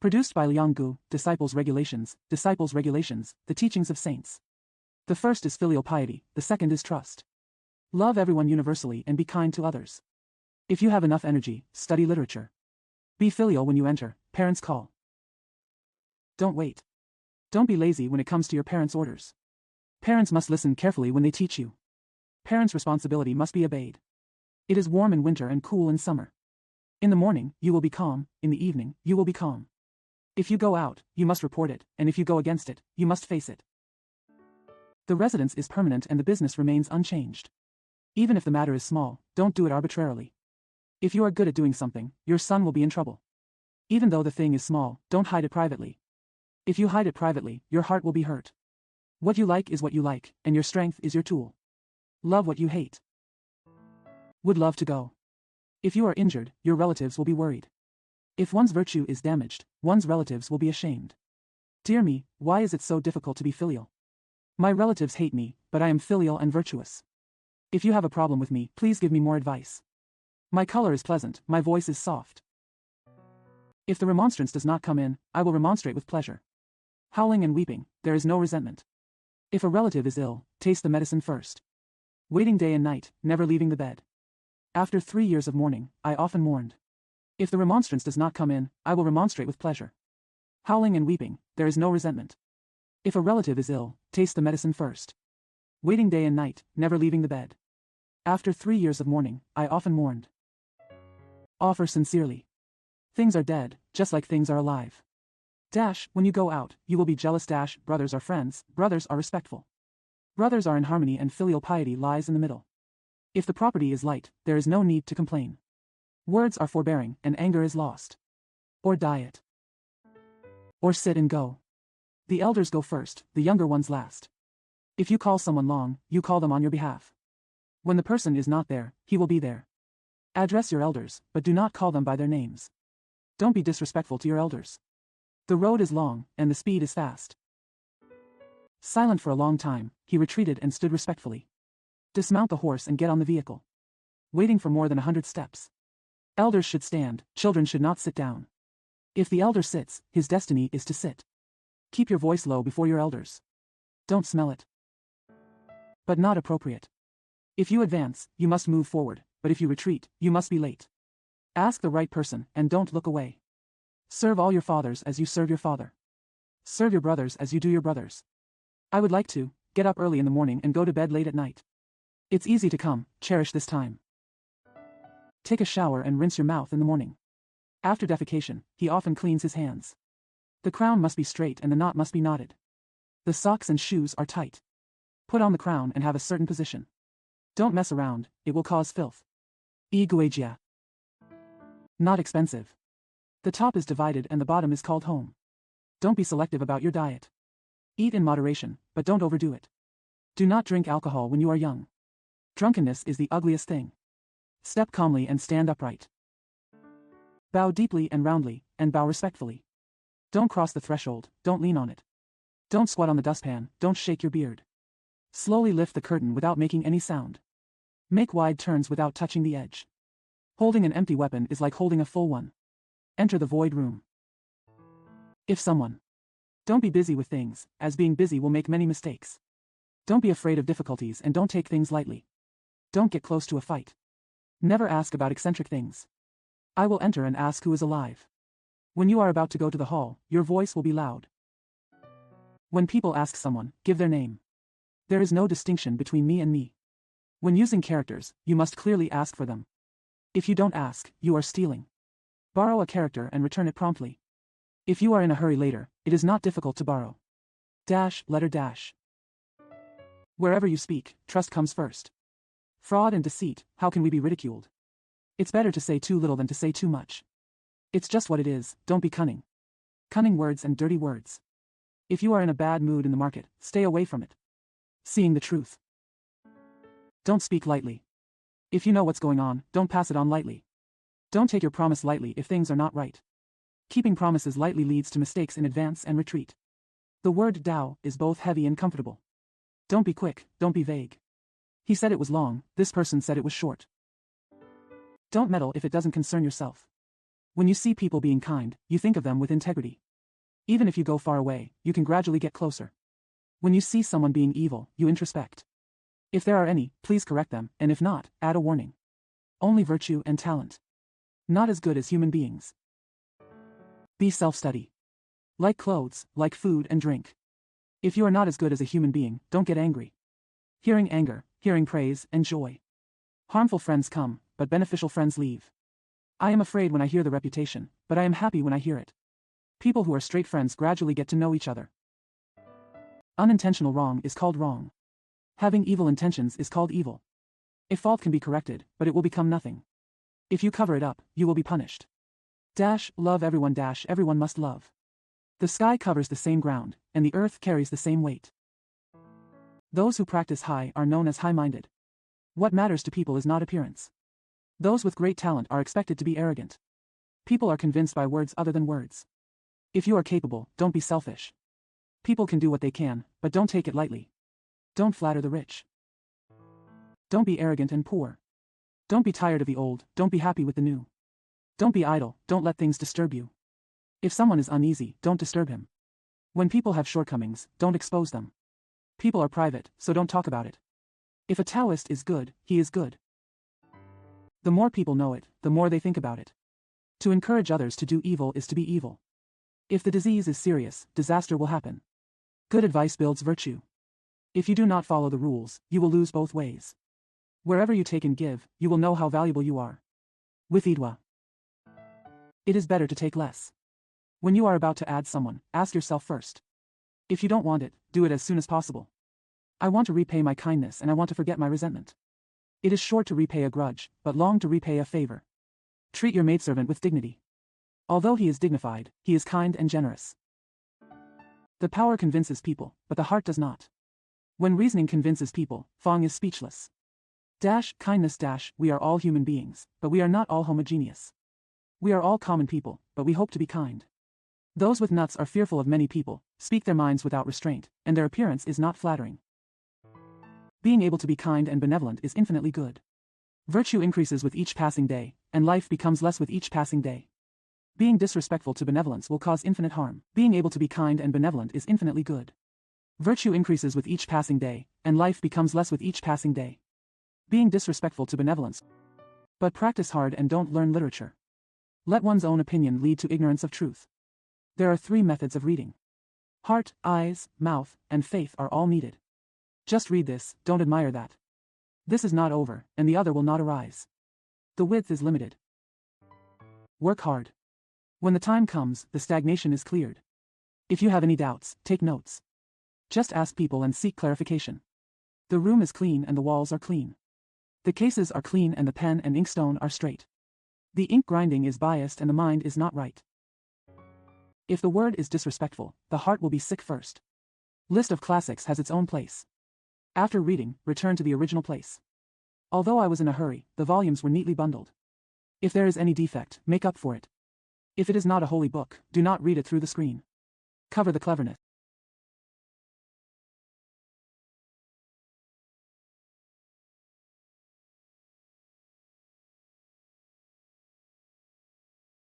Produced by Liang Gu, Disciples' Regulations, the Teachings of Saints. The first is filial piety, the second is trust. Love everyone universally and be kind to others. If you have enough energy, study literature. Be filial when you enter, parents call. Don't wait. Don't be lazy when it comes to your parents' orders. Parents must listen carefully when they teach you. Parents' responsibility must be obeyed. It is warm in winter and cool in summer. In the morning, you will be calm, in the evening, you will be calm. If you go out, you must report it, and if you go against it, you must face it. The residence is permanent and the business remains unchanged. Even if the matter is small, don't do it arbitrarily. If you are good at doing something, your son will be in trouble. Even though the thing is small, don't hide it privately. If you hide it privately, your heart will be hurt. What you like is what you like, and your strength is your tool. Love what you hate. Would love to go. If you are injured, your relatives will be worried. If one's virtue is damaged, one's relatives will be ashamed. Dear me, why is it so difficult to be filial? My relatives hate me, but I am filial and virtuous. If you have a problem with me, please give me more advice. My color is pleasant, my voice is soft. If the remonstrance does not come in, I will remonstrate with pleasure. Howling and weeping, there is no resentment. If a relative is ill, taste the medicine first. Waiting day and night, never leaving the bed. After 3 years of mourning, I often mourned. If the remonstrance does not come in, I will remonstrate with pleasure. Howling and weeping, there is no resentment. If a relative is ill, taste the medicine first. Waiting day and night, never leaving the bed. After 3 years of mourning, I often mourned. Offer sincerely. Things are dead, just like things are alive. When you go out, you will be jealous. Brothers are friends, brothers are respectful. Brothers are in harmony and filial piety lies in the middle. If the property is light, there is no need to complain. Words are forbearing and anger is lost. Or diet. Or sit and go. The elders go first, the younger ones last. If you call someone long, you call them on your behalf. When the person is not there, he will be there. Address your elders, but do not call them by their names. Don't be disrespectful to your elders. The road is long, and the speed is fast. Silent for a long time, he retreated and stood respectfully. Dismount the horse and get on the vehicle. Waiting for more than 100 steps. Elders should stand, children should not sit down. If the elder sits, his destiny is to sit. Keep your voice low before your elders. Don't smell it. But not appropriate. If you advance, you must move forward, but if you retreat, you must be late. Ask the right person, and don't look away. Serve all your fathers as you serve your father. Serve your brothers as you do your brothers. I would like to get up early in the morning and go to bed late at night. It's easy to come, cherish this time. Take a shower and rinse your mouth in the morning. After defecation, he often cleans his hands. The crown must be straight and the knot must be knotted. The socks and shoes are tight. Put on the crown and have a certain position. Don't mess around, it will cause filth. Iguagia. Not expensive. The top is divided and the bottom is called home. Don't be selective about your diet. Eat in moderation, but don't overdo it. Do not drink alcohol when you are young. Drunkenness is the ugliest thing. Step calmly and stand upright. Bow deeply and roundly, and bow respectfully. Don't cross the threshold, don't lean on it. Don't squat on the dustpan, don't shake your beard. Slowly lift the curtain without making any sound. Make wide turns without touching the edge. Holding an empty weapon is like holding a full one. Enter the void room. If someone. Don't be busy with things, as being busy will make many mistakes. Don't be afraid of difficulties and don't take things lightly. Don't get close to a fight. Never ask about eccentric things. I will enter and ask who is alive. When you are about to go to the hall, your voice will be loud. When people ask someone, give their name. There is no distinction between me and me. When using characters, you must clearly ask for them. If you don't ask, you are stealing. Borrow a character and return it promptly. If you are in a hurry later, it is not difficult to borrow. Letter. Wherever you speak, trust comes first. Fraud and deceit, how can we be ridiculed? It's better to say too little than to say too much. It's just what it is, don't be cunning. Cunning words and dirty words. If you are in a bad mood in the market, stay away from it. Seeing the truth. Don't speak lightly. If you know what's going on, don't pass it on lightly. Don't take your promise lightly if things are not right. Keeping promises lightly leads to mistakes in advance and retreat. The word Tao is both heavy and comfortable. Don't be quick, don't be vague. He said it was long, this person said it was short. Don't meddle if it doesn't concern yourself. When you see people being kind, you think of them with integrity. Even if you go far away, you can gradually get closer. When you see someone being evil, you introspect. If there are any, please correct them, and if not, add a warning. Only virtue and talent. Not as good as human beings. Be self-study. Like clothes, like food and drink. If you are not as good as a human being, don't get angry. Hearing anger, hearing praise and joy. Harmful friends come, but beneficial friends leave. I am afraid when I hear the reputation, but I am happy when I hear it. People who are straight friends gradually get to know each other. Unintentional wrong is called wrong. Having evil intentions is called evil. A fault can be corrected, but it will become nothing. If you cover it up, you will be punished. Love everyone. Everyone must love. The sky covers the same ground, and the earth carries the same weight. Those who practice high are known as high-minded. What matters to people is not appearance. Those with great talent are expected to be arrogant. People are convinced by words other than words. If you are capable, don't be selfish. People can do what they can, but don't take it lightly. Don't flatter the rich. Don't be arrogant and poor. Don't be tired of the old, don't be happy with the new. Don't be idle, don't let things disturb you. If someone is uneasy, don't disturb him. When people have shortcomings, don't expose them. People are private, so don't talk about it. If a Taoist is good, he is good. The more people know it, the more they think about it. To encourage others to do evil is to be evil. If the disease is serious, disaster will happen. Good advice builds virtue. If you do not follow the rules, you will lose both ways. Wherever you take and give, you will know how valuable you are. With Idwa. It is better to take less. When you are about to add someone, ask yourself first. If you don't want it, do it as soon as possible. I want to repay my kindness and I want to forget my resentment. It is short to repay a grudge, but long to repay a favor. Treat your maidservant with dignity. Although he is dignified, he is kind and generous. The power convinces people, but the heart does not. When reasoning convinces people, Fong is speechless. Kindness. We are all human beings, but we are not all homogeneous. We are all common people, but we hope to be kind. Those with nuts are fearful of many people, speak their minds without restraint, and their appearance is not flattering. Being able to be kind and benevolent is infinitely good. Virtue increases with each passing day, and life becomes less with each passing day. Being disrespectful to benevolence will cause infinite harm. Being able to be kind and benevolent is infinitely good. Virtue increases with each passing day, and life becomes less with each passing day. Being disrespectful to benevolence. But practice hard and don't learn literature. Let one's own opinion lead to ignorance of truth. There are 3 methods of reading. Heart, eyes, mouth, and faith are all needed. Just read this, don't admire that. This is not over, and the other will not arise. The width is limited. Work hard. When the time comes, the stagnation is cleared. If you have any doubts, take notes. Just ask people and seek clarification. The room is clean and the walls are clean. The cases are clean and the pen and inkstone are straight. The ink grinding is biased and the mind is not right. If the word is disrespectful, the heart will be sick first. List of classics has its own place. After reading, return to the original place. Although I was in a hurry, the volumes were neatly bundled. If there is any defect, make up for it. If it is not a holy book, do not read it through the screen. Cover the cleverness.